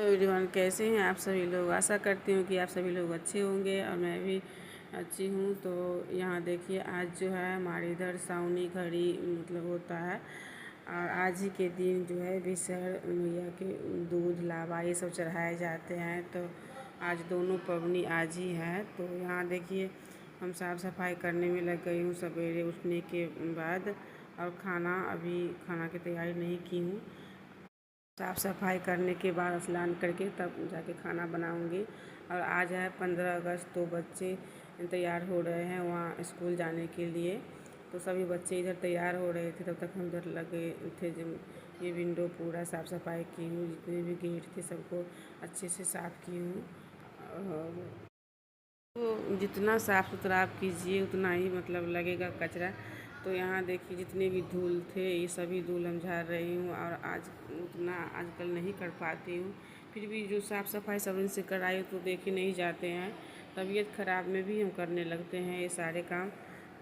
Everyone, कैसे हैं आप सभी लोग। आशा करती हूँ कि आप सभी लोग अच्छे होंगे और मैं भी अच्छी हूँ। तो यहाँ देखिए, आज जो है हमारे इधर सावनी घड़ी होता है और आज ही के दिन जो है विषहर मैया के दूध लावा ये सब चढ़ाए जाते हैं। तो आज दोनों पवनी आज ही है। तो यहाँ देखिए, हम साफ़ सफाई करने में लग गई हूँ सवेरे उठने के बाद। और खाना की तैयारी नहीं की हूँ। साफ़ सफाई करने के बाद स्नान करके तब जाके खाना बनाऊंगी। और आज है 15 अगस्त, तो बच्चे तैयार हो रहे हैं वहाँ स्कूल जाने के लिए। तो सभी बच्चे इधर तैयार हो रहे थे, तब तक हम इधर लगे थे। जब ये विंडो पूरा साफ़ सफाई की हूँ, जितने भी गेट थे सबको अच्छे से साफ़ की हूँ। और तो जितना साफ़ सुथरा आप कीजिए उतना ही लगेगा कचरा। तो यहाँ देखिए, जितने भी धूल थे ये सभी धूल हम झाड़ रही हूँ। और आज उतना आजकल नहीं कर पाती हूँ, फिर भी जो साफ़ सफाई सब इनसे कराई तो देखे नहीं जाते हैं। तबीयत ख़राब में भी हम करने लगते हैं ये सारे काम।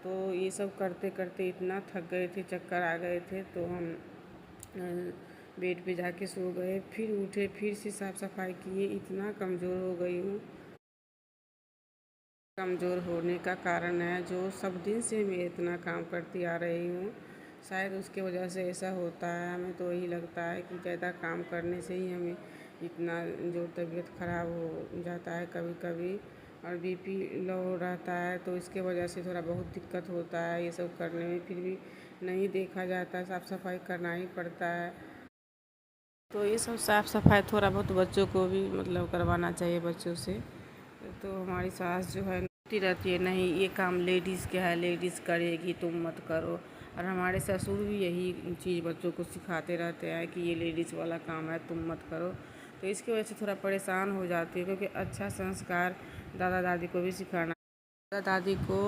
तो ये सब करते करते इतना थक गए थे, चक्कर आ गए थे, तो हम बेड पे जाके सो गए। फिर उठे, फिर से साफ़ सफाई किए। इतना कमज़ोर हो गई हूँ। कमज़ोर होने का कारण है जो सब दिन से मैं इतना काम करती आ रही हूँ, शायद उसके वजह से ऐसा होता है। हमें तो यही लगता है कि ज़्यादा काम करने से ही हमें इतना जो तबीयत ख़राब हो जाता है कभी कभी। और बीपी लो रहता है, तो इसके वजह से थोड़ा बहुत दिक्कत होता है ये सब करने में। फिर भी नहीं देखा जाता, साफ़ सफाई करना ही पड़ता है। तो ये सब साफ़ सफाई थोड़ा बहुत बच्चों को भी करवाना चाहिए बच्चों से। तो हमारी सास जो है कहती रहती है, नहीं ये काम लेडीज़ का है, लेडीज़ करेगी, तुम मत करो। और हमारे ससुर भी यही चीज़ बच्चों को सिखाते रहते हैं कि ये लेडीज़ वाला काम है, तुम मत करो। तो इसकी वजह से थोड़ा परेशान हो जाती है, क्योंकि अच्छा संस्कार दादा दादी को भी सिखाना, दादा दादी को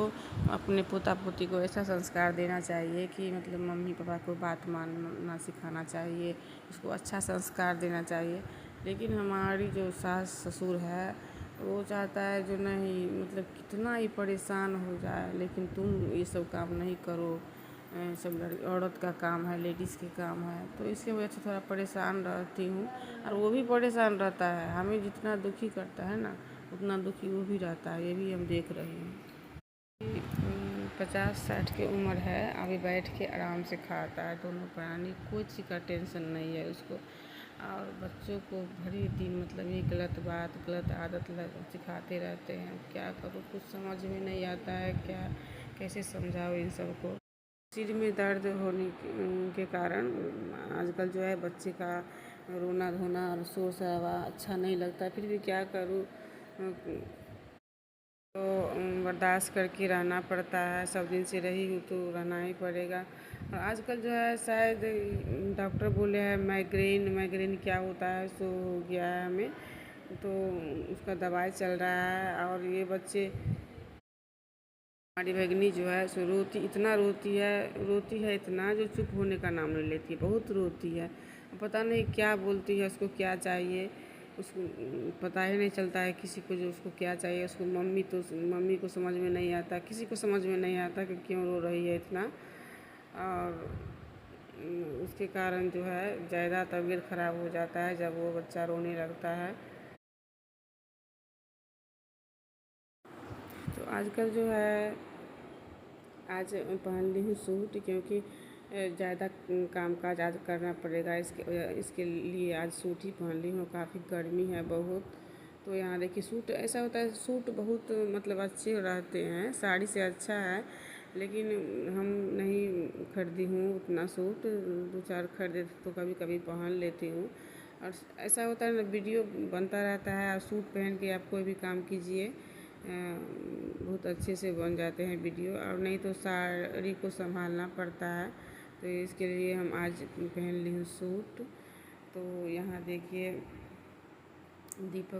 अपने पोता पोती को ऐसा संस्कार देना चाहिए कि मम्मी पापा को बात मानना सिखाना चाहिए, उसको अच्छा संस्कार देना चाहिए। लेकिन हमारी जो सास ससुर है वो चाहता है जो नहीं, कितना ही परेशान हो जाए लेकिन तुम ये सब काम नहीं करो, सब औरत का काम है, लेडीज़ के काम है। तो इसकी वजह से थोड़ा परेशान रहती हूँ। और वो भी परेशान रहता है, हमें जितना दुखी करता है ना उतना दुखी वो भी रहता है, ये भी हम देख रहे हैं। 50-60 की उम्र है, अभी बैठ के आराम से खाता है दोनों प्राणी, कोई चीज़ का टेंशन नहीं है उसको। और बच्चों को भरी दिन ये गलत बात, गलत आदत सिखाते रहते हैं। क्या करूँ, कुछ समझ में नहीं आता है, क्या कैसे समझाओ इन सबको। सिर में दर्द होने के कारण आजकल जो है बच्चे का रोना धोना और शोर शराबा अच्छा नहीं लगता, फिर भी क्या करूँ। तो बर्दाश्त करके रहना पड़ता है, सब दिन से रही हूँ तो रहना ही पड़ेगा। और आजकल जो है शायद डॉक्टर बोले हैं माइग्रेन, माइग्रेन क्या होता है सो हो गया है हमें, तो उसका दवाई चल रहा है। और ये बच्चे, हमारी भगिनी जो है सो इतना रोती है इतना, जो चुप होने का नाम नहीं लेती, बहुत रोती है। पता नहीं क्या बोलती है, उसको क्या चाहिए, उसको पता ही नहीं चलता है किसी को जो उसको क्या चाहिए। उसको मम्मी को समझ में नहीं आता, किसी को समझ में नहीं आता कि क्यों रो रही है इतना। और उसके कारण जो है ज़्यादा तबीयत ख़राब हो जाता है जब वो बच्चा रोने लगता है। तो आजकल जो है, आज पहन ली हूँ सूट, क्योंकि ज़्यादा काम काज आज करना पड़ेगा, इसके लिए आज सूट ही पहन ली हूँ। काफ़ी गर्मी है बहुत। तो यहाँ देखिए, सूट ऐसा होता है, सूट बहुत अच्छे रहते हैं, साड़ी से अच्छा है। लेकिन हम नहीं खरीदी हूँ उतना सूट, 2-4 खरीदे तो कभी कभी पहन लेती हूँ। और ऐसा होता है ना, वीडियो बनता रहता है, और सूट पहन के आप कोई भी काम कीजिए बहुत अच्छे से बन जाते हैं वीडियो। और नहीं तो साड़ी को संभालना पड़ता है, तो इसके लिए हम आज पहन ली हूँ सूट। तो यहाँ देखिए, दीप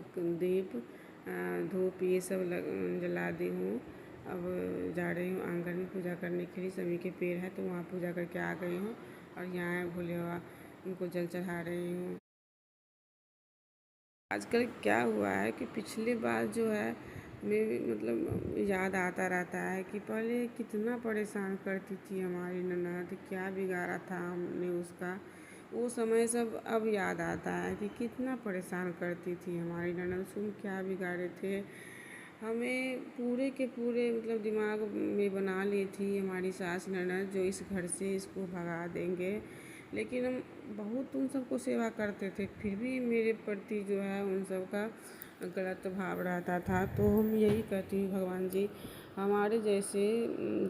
धूप ये सब जला दी हूँ। अब जा रही हूँ आंगन में पूजा करने के लिए, सभी के पेड़ है तो वहाँ पूजा करके आ गई हूँ। और यहाँ भोले बाबा, उनको जल चढ़ा रही हूँ। आजकल क्या हुआ है कि पिछले बार जो है मैं याद आता रहता है कि पहले कितना परेशान करती थी हमारी ननद, क्या बिगाड़ा था हमने उसका वो समय सब अब याद आता है कि कितना परेशान करती थी हमारी ननद। सुन क्या बिगाड़े थे हमें पूरे के पूरे, मतलब दिमाग में बना ली थी हमारी सास ननद जो इस घर से इसको भगा देंगे। लेकिन हम बहुत उन सबको सेवा करते थे, फिर भी मेरे प्रति जो है उन सब का गलत भाव रहता था। तो हम यही कहती हूँ भगवान जी हमारे जैसे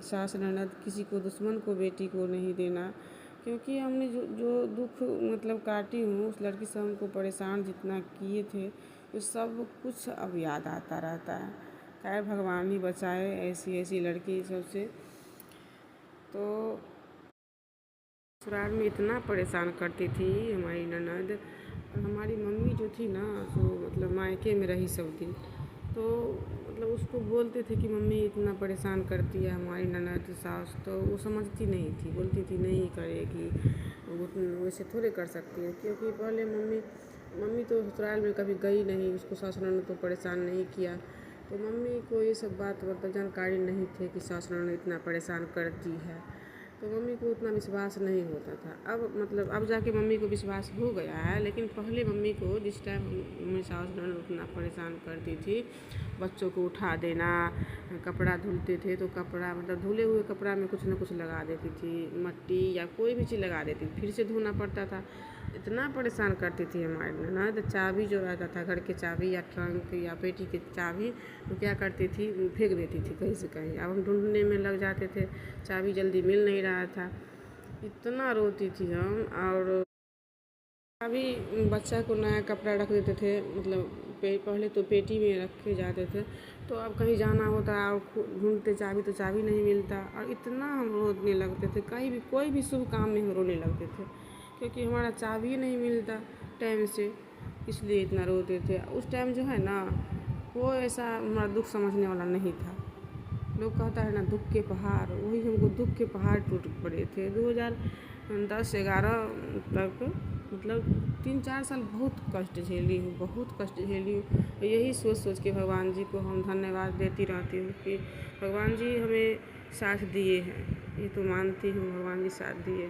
सास ननद किसी को, दुश्मन को, बेटी को नहीं देना। क्योंकि हमने जो जो दुख मतलब काटी हूँ उस लड़की से, हमको परेशान जितना किए थे वो सब कुछ अब याद आता रहता है। खैर भगवान ही बचाए ऐसी ऐसी लड़की सबसे। तो ससुराल में इतना परेशान करती थी हमारी ननद। और हमारी मम्मी जो थी ना तो मतलब मायके में रही सब दिन, तो मतलब उसको बोलते थे कि मम्मी इतना परेशान करती है हमारी ननद सास, तो वो समझती नहीं थी, बोलती थी नहीं करेगी, वो वैसे थोड़े कर सकती है। क्योंकि पहले मम्मी तो ससुराल में कभी गई नहीं, उसको सास ननद तो परेशान नहीं किया, तो मम्मी को ये सब बात मतलब जानकारी नहीं थे कि सास ननद इतना परेशान करती है। तो मम्मी को उतना विश्वास नहीं होता था। अब मतलब अब जाके मम्मी को विश्वास हो गया है, लेकिन पहले मम्मी को जिस टाइम मम्मी सास ननद उतना परेशान करती थी, बच्चों को उठा देना, कपड़ा धुलते थे तो कपड़ा मतलब धुले हुए कपड़ा में कुछ ना कुछ लगा देती थी, मट्टी या कोई भी चीज़ लगा देती थी, फिर से धोना पड़ता था। इतना परेशान करती थी हमारी ननद। चाबी जो रहता था घर के चाबी या ट्रंक या पेटी की चाबी, तो क्या करती थी फेंक देती थी कहीं से कहीं। अब हम ढूंढने में लग जाते थे, चाबी जल्दी मिल नहीं रहा था, इतना रोती थी हम। और अभी बच्चा को नया कपड़ा रख देते थे, मतलब पहले तो पेटी में रखे जाते थे, तो अब कहीं जाना होता है और ढूंढते चाबी तो चाबी नहीं मिलता, और इतना हम रोने लगते थे। कहीं भी कोई भी शुभ काम में हम रोने लगते थे क्योंकि हमारा चाबी नहीं मिलता टाइम से, इसलिए इतना रोते थे। उस टाइम जो है ना कोई ऐसा हमारा दुख समझने वाला नहीं था। लोग कहता है ना दुख के पहाड़, वही हमको दुख के पहाड़ टूट पड़े थे 2010-11 तक। मतलब 3-4 साल बहुत कष्ट झेली हूँ, बहुत कष्ट झेली हूँ। यही सोच सोच के भगवान जी को हम धन्यवाद देती रहती हूँ कि भगवान जी हमें साथ दिए हैं। ये तो मानती हूँ भगवान जी साथ दिए।